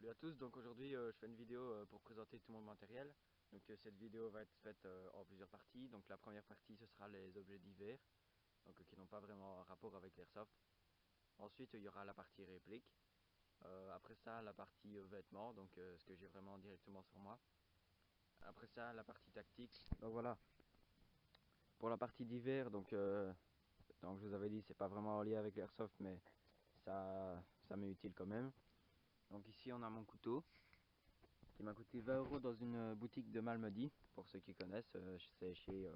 Salut à tous, donc aujourd'hui je fais une vidéo pour présenter tout mon matériel. Donc cette vidéo va être faite en plusieurs parties. Donc la première partie ce sera les objets d'hiver, donc qui n'ont pas vraiment un rapport avec l'airsoft. Ensuite il y aura la partie réplique. Après ça la partie vêtements, donc ce que j'ai vraiment directement sur moi. Après ça la partie tactique. Donc voilà. Pour la partie d'hiver, donc je vous avais dit c'est pas vraiment en lien avec l'airsoft, mais ça m'est utile quand même. Donc ici on a mon couteau, qui m'a coûté 20 € dans une boutique de Malmedy, pour ceux qui connaissent, c'est chez,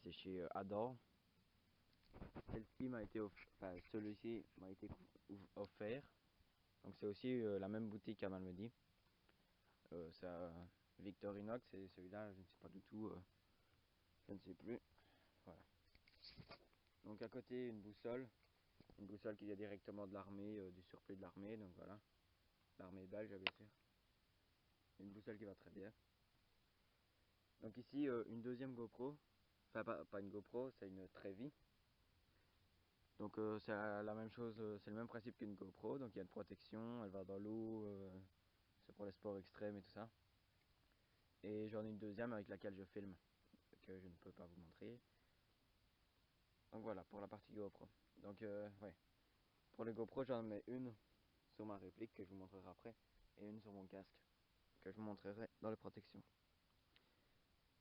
c'est chez Adam. Celle-ci m'a été enfin, celui-ci m'a été offert, donc c'est aussi la même boutique à Malmedy. C'est Victorinox, et celui-là je ne sais pas du tout, je ne sais plus. Voilà. Donc à côté une boussole qui vient directement de l'armée, du surplus de l'armée, donc voilà, l'armée belge bien sûr. Une boussole qui va très bien. Donc ici une deuxième GoPro, enfin pas une GoPro, c'est une Trevi. Donc c'est la même chose, c'est le même principe qu'une GoPro, donc il y a une protection, elle va dans l'eau, c'est pour les sports extrêmes et tout ça. Et j'en ai une deuxième avec laquelle je filme, que je ne peux pas vous montrer. Donc voilà, pour la partie GoPro. Donc ouais, pour les GoPro j'en mets une sur ma réplique que je vous montrerai après, et une sur mon casque, que je vous montrerai dans les protections.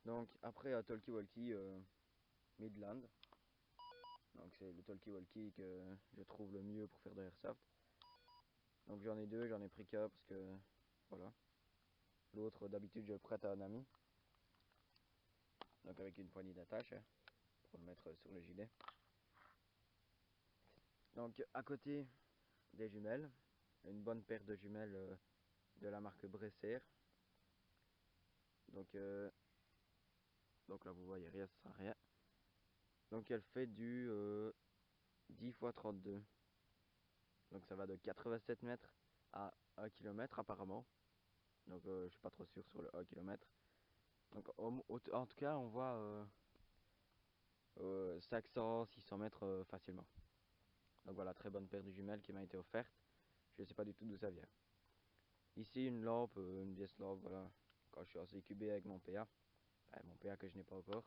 Donc après à talkie-walkie Midland. Donc c'est le talkie-walkie que je trouve le mieux pour faire de l'airsoft. Donc j'en ai deux, j'en ai pris qu'un parce que voilà. L'autre d'habitude je le prête à un ami. Donc avec une poignée d'attache pour le mettre sur le gilet. Donc à côté des jumelles, une bonne paire de jumelles de la marque Bresser. Donc là vous voyez rien, ça sert à rien. Donc elle fait du 10 x 32. Donc ça va de 87 mètres à 1 km apparemment. Donc je suis pas trop sûr sur le 1 km. Donc en tout cas on voit 500, 600 mètres facilement. Donc voilà, très bonne paire de jumelles qui m'a été offerte. Je ne sais pas du tout d'où ça vient. Ici une lampe, une vieille lampe, voilà. Quand je suis en CQB avec mon PA. Mon PA que je n'ai pas encore.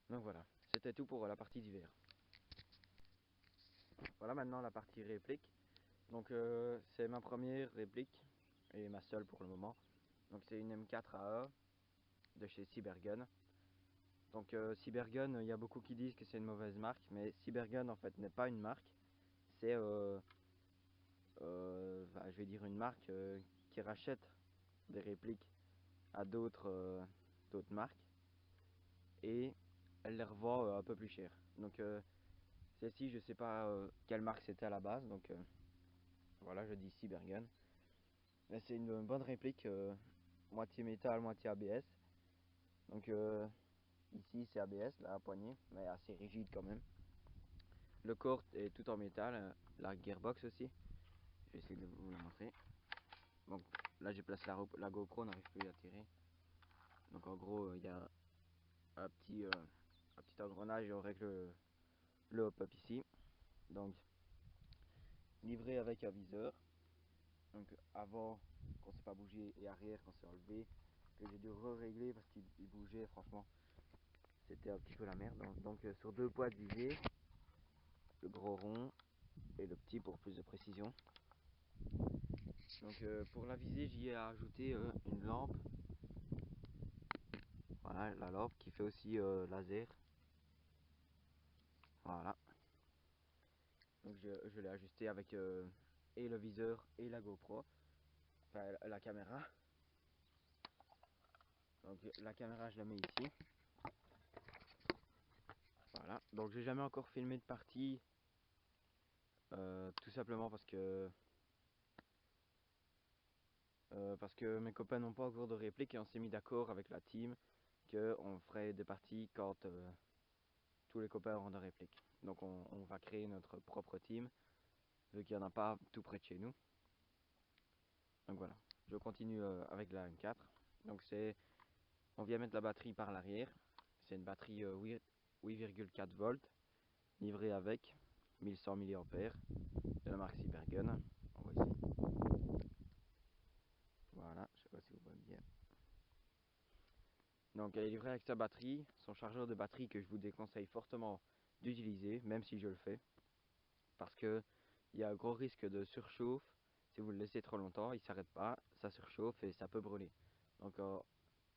Donc voilà, c'était tout pour la partie d'hiver. Voilà maintenant la partie réplique. Donc c'est ma première réplique et ma seule pour le moment. Donc c'est une M4A1 de chez Cybergun. Donc Cybergun, il y a beaucoup qui disent que c'est une mauvaise marque, mais Cybergun en fait n'est pas une marque. C'est je vais dire une marque qui rachète des répliques à d'autres marques et elle les revend un peu plus cher. Donc celle-ci je sais pas quelle marque c'était à la base, donc voilà, je dis Cybergun. Mais c'est une bonne réplique, moitié métal, moitié ABS. Donc ici c'est ABS, la poignée, mais assez rigide quand même. Le corps est tout en métal, la gearbox aussi. Je vais essayer de vous la montrer. Donc là j'ai placé la GoPro, on n'arrive plus à tirer. Donc en gros il y a un petit engrenage et on règle le hop-up ici. Donc livré avec un viseur. Donc avant qu'on ne s'est pas bougé et arrière quand c'est enlevé, que j'ai dû re-régler parce qu'il bougeait, franchement c'était un petit peu la merde. Donc sur deux poids de visée, le gros rond et le petit pour plus de précision. Donc pour la visée j'y ai ajouté une lampe. Voilà la lampe qui fait aussi laser. Voilà. Donc je l'ai ajusté avec et le viseur et la GoPro. Enfin la caméra. Donc la caméra je la mets ici. Voilà. Donc j'ai jamais encore filmé de partie. Tout simplement parce que mes copains n'ont pas encore de réplique et on s'est mis d'accord avec la team qu'on ferait des parties quand tous les copains auront de répliques. Donc on va créer notre propre team vu qu'il n'y en a pas tout près de chez nous. Donc voilà, je continue avec la M4. Donc on vient mettre la batterie par l'arrière. C'est une batterie 8,4 volts livrée avec 1100 mAh de la marque Cybergun. ici. Voilà, je sais pas si vous voyez bien. Donc elle est livrée avec sa batterie, son chargeur de batterie que je vous déconseille fortement d'utiliser, même si je le fais. Parce que il y a un gros risque de surchauffe. Si vous le laissez trop longtemps, il s'arrête pas, ça surchauffe et ça peut brûler. Donc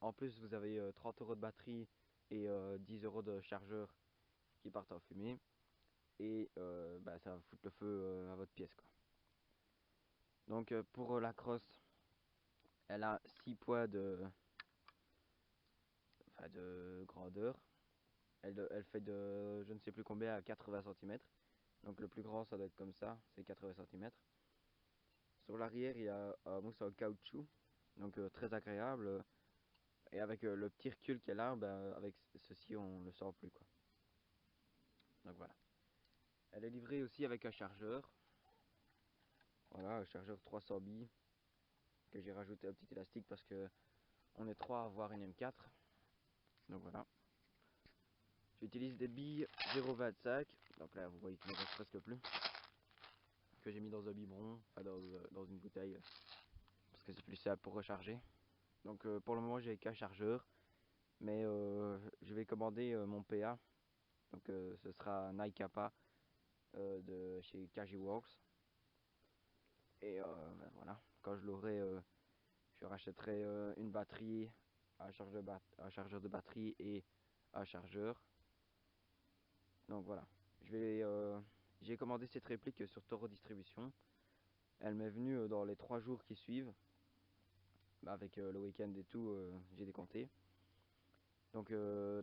en plus vous avez 30 € de batterie et 10 € de chargeur qui partent en fumée. Et ça va foutre le feu à votre pièce, quoi. Donc pour la crosse, elle a 6 poids de grandeur. Elle fait de je ne sais plus combien à 80 cm. Donc le plus grand ça doit être comme ça, c'est 80 cm. Sur l'arrière il y a un mousse en caoutchouc, donc très agréable. Et avec le petit recul qu'elle a, avec ceci on le sent plus, quoi. Donc voilà. Elle est livrée aussi avec un chargeur. Voilà, un chargeur 300 billes que j'ai rajouté un petit élastique parce que on est 3 à avoir une M4. Donc voilà. J'utilise des billes 0,25. Donc là vous voyez qu'il ne reste presque plus. Que j'ai mis dans un biberon, enfin dans une bouteille. Parce que c'est plus simple pour recharger. Donc pour le moment j'ai qu'un chargeur. Mais je vais commander mon PA. Donc ce sera Nike Kappa de chez KG Works. Et voilà, quand je l'aurai, je rachèterai une batterie, un chargeur de batterie et un chargeur. Donc voilà, j'ai commandé cette réplique sur Toro Distribution. Elle m'est venue dans les 3 jours qui suivent. Avec le week-end et tout, j'ai décompté. Donc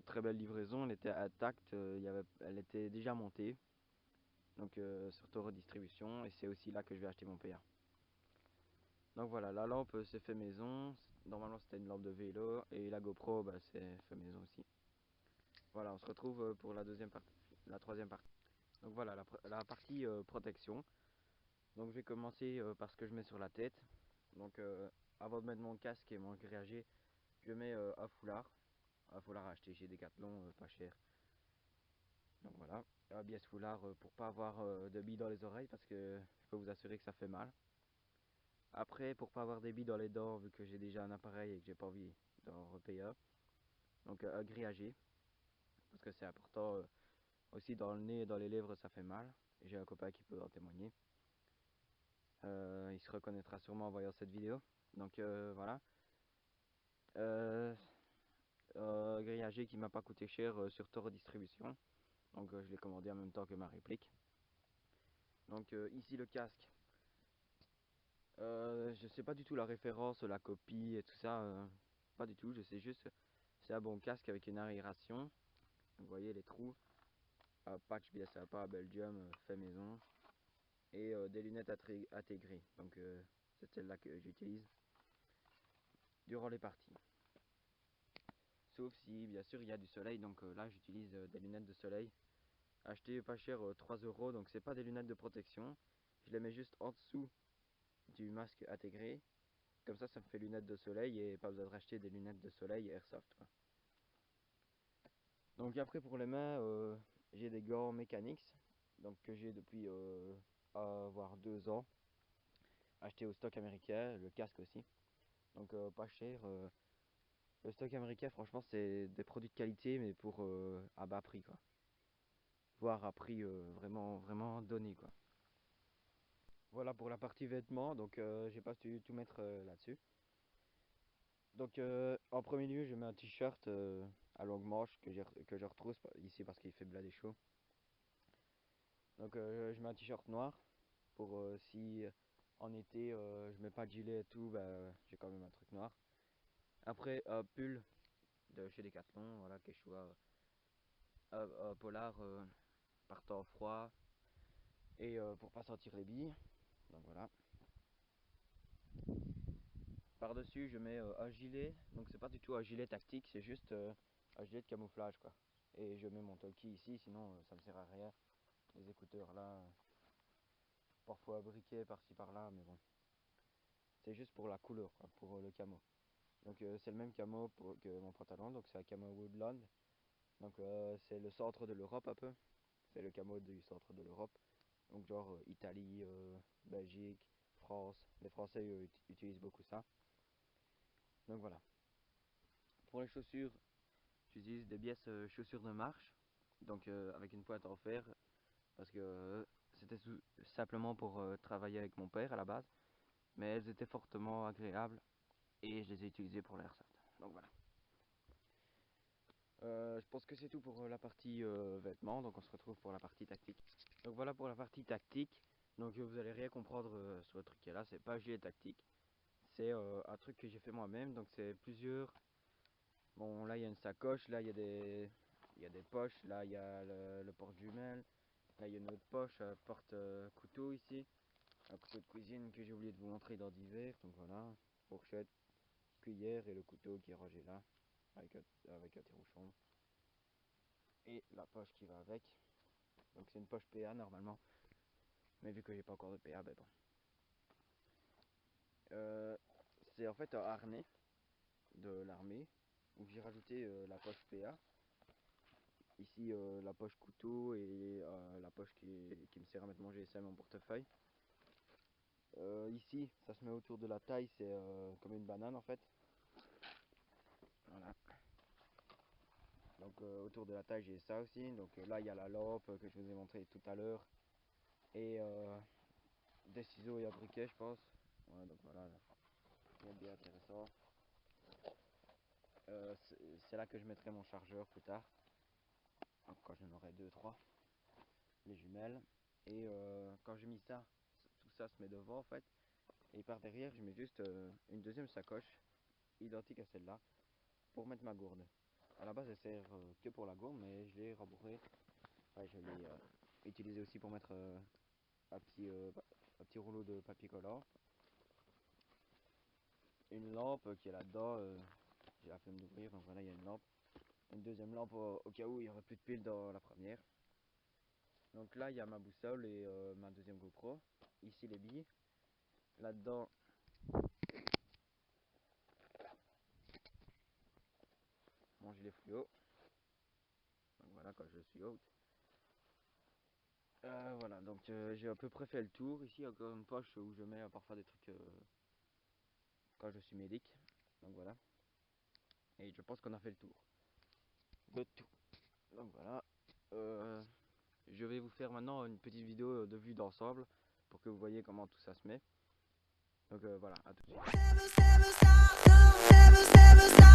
très belle livraison, elle était intacte, elle était déjà montée. Donc sur Toro Distribution, et c'est aussi là que je vais acheter mon PA. Donc voilà, la lampe c'est fait maison. Normalement c'était une lampe de vélo, et la GoPro c'est fait maison aussi. Voilà, on se retrouve pour la troisième partie. Donc voilà, la partie protection. Donc je vais commencer par ce que je mets sur la tête. Donc avant de mettre mon casque et mon grillagé, je mets un foulard acheté chez Decathlon, pas cher. Donc voilà, bien ce foulard pour pas avoir de billes dans les oreilles, parce que je peux vous assurer que ça fait mal. Après, pour pas avoir des billes dans les dents, vu que j'ai déjà un appareil et que j'ai pas envie d'en repayer un, donc un grillagé, parce que c'est important. Aussi dans le nez et dans les lèvres ça fait mal. J'ai un copain qui peut en témoigner. Il se reconnaîtra sûrement en voyant cette vidéo. Donc voilà. Grillagé qui m'a pas coûté cher sur Toro Distribution. Donc je l'ai commandé en même temps que ma réplique. Donc ici le casque. Je sais pas du tout la référence, la copie et tout ça. Pas du tout, je sais juste c'est un bon casque avec une aération. Vous voyez les trous. Patch bien sympa, Belgium, fait maison. Et des lunettes intégrées. Donc c'est celle-là que j'utilise durant les parties. Sauf si bien sûr il y a du soleil, donc là j'utilise des lunettes de soleil. Achetées pas cher, 3 €, donc c'est pas des lunettes de protection. Je les mets juste en dessous du masque intégré. Comme ça me fait lunettes de soleil et pas besoin de racheter des lunettes de soleil airsoft, quoi. Donc après pour les mains, j'ai des gants Mechanix, donc que j'ai depuis voire 2 ans. Acheté au stock américain, le casque aussi. Donc pas cher. Le stock américain, franchement, c'est des produits de qualité, mais pour à bas prix, quoi. Voire à prix vraiment, vraiment donné, quoi. Voilà pour la partie vêtements, donc j'ai pas su tout mettre là-dessus. Donc en premier lieu, je mets un t-shirt à longue manche que je retrousse ici parce qu'il fait blindé chaud. Donc je mets un t-shirt noir pour si en été je mets pas de gilet et tout, j'ai quand même un truc noir. Après un pull de chez Decathlon, voilà, Quechua, polar par temps froid et pour pas sentir les billes. Donc voilà. Par dessus je mets un gilet, donc c'est pas du tout un gilet tactique, c'est juste un gilet de camouflage, quoi. Et je mets mon talkie ici, sinon ça me sert à rien. Les écouteurs là, parfois briquet par-ci par-là, mais bon. C'est juste pour la couleur, quoi, pour le camo. Donc c'est le même camo que mon pantalon, donc c'est un camo Woodland. Donc c'est le centre de l'Europe un peu. C'est le camo du centre de l'Europe. Donc genre Italie, Belgique, France. Les Français utilisent beaucoup ça. Donc voilà. Pour les chaussures, j'utilise des pièces chaussures de marche, donc avec une pointe en fer, parce que c'était simplement pour travailler avec mon père à la base, mais elles étaient fortement agréables et je les ai utilisées pour l'airsoft. Donc voilà. Je pense que c'est tout pour la partie vêtements, donc on se retrouve pour la partie tactique. Donc voilà pour la partie tactique. Donc vous allez rien comprendre sur le truc qui est là, c'est pas un gilet tactique, c'est un truc que j'ai fait moi-même. Donc c'est plusieurs. Bon, là il y a une sacoche, là il y a des poches, là il y a le porte-jumelles, là il y a une autre poche, porte-couteau ici, un couteau de cuisine que j'ai oublié de vous montrer dans divers. Donc voilà, fourchette, cuillère et le couteau qui est rangé là avec un tire-bouchon et la poche qui va avec. Donc c'est une poche PA normalement, mais vu que j'ai pas encore de PA, ben bon. C'est en fait un harnais de l'armée où j'ai rajouté la poche PA. Ici la poche couteau et la poche qui me sert à mettre mon GSM, mon portefeuille. Ici ça se met autour de la taille, c'est comme une banane en fait. Voilà. Donc autour de la taille j'ai ça aussi. Donc là il y a la lampe que je vous ai montré tout à l'heure. Et des ciseaux et un briquet je pense. Ouais, donc voilà, bien intéressant. C'est là que je mettrai mon chargeur plus tard, quand j'en aurai 2-3, les jumelles. Et quand j'ai mis ça, tout ça se met devant en fait. Et par derrière je mets juste une deuxième sacoche, identique à celle-là, pour mettre ma gourde. À la base elle sert que pour la gourde, mais je l'ai rembourrée. Enfin, je l'ai utilisé aussi pour mettre un petit rouleau de papier collant. Une lampe qui est là-dedans, j'ai la flemme d'ouvrir, donc voilà, il y a une lampe. Une deuxième lampe au cas où il n'y aurait plus de piles dans la première. Donc là il y a ma boussole et ma deuxième GoPro. Ici les billes. Là-dedans mon gilet fluo. Donc voilà, quand je suis out. Voilà, donc j'ai à peu près fait le tour. Ici encore une poche où je mets parfois des trucs quand je suis médic. Donc voilà. Et je pense qu'on a fait le tour de tout. Donc voilà. Je vais vous faire maintenant une petite vidéo de vue d'ensemble pour que vous voyez comment tout ça se met. Donc voilà, à tout de suite.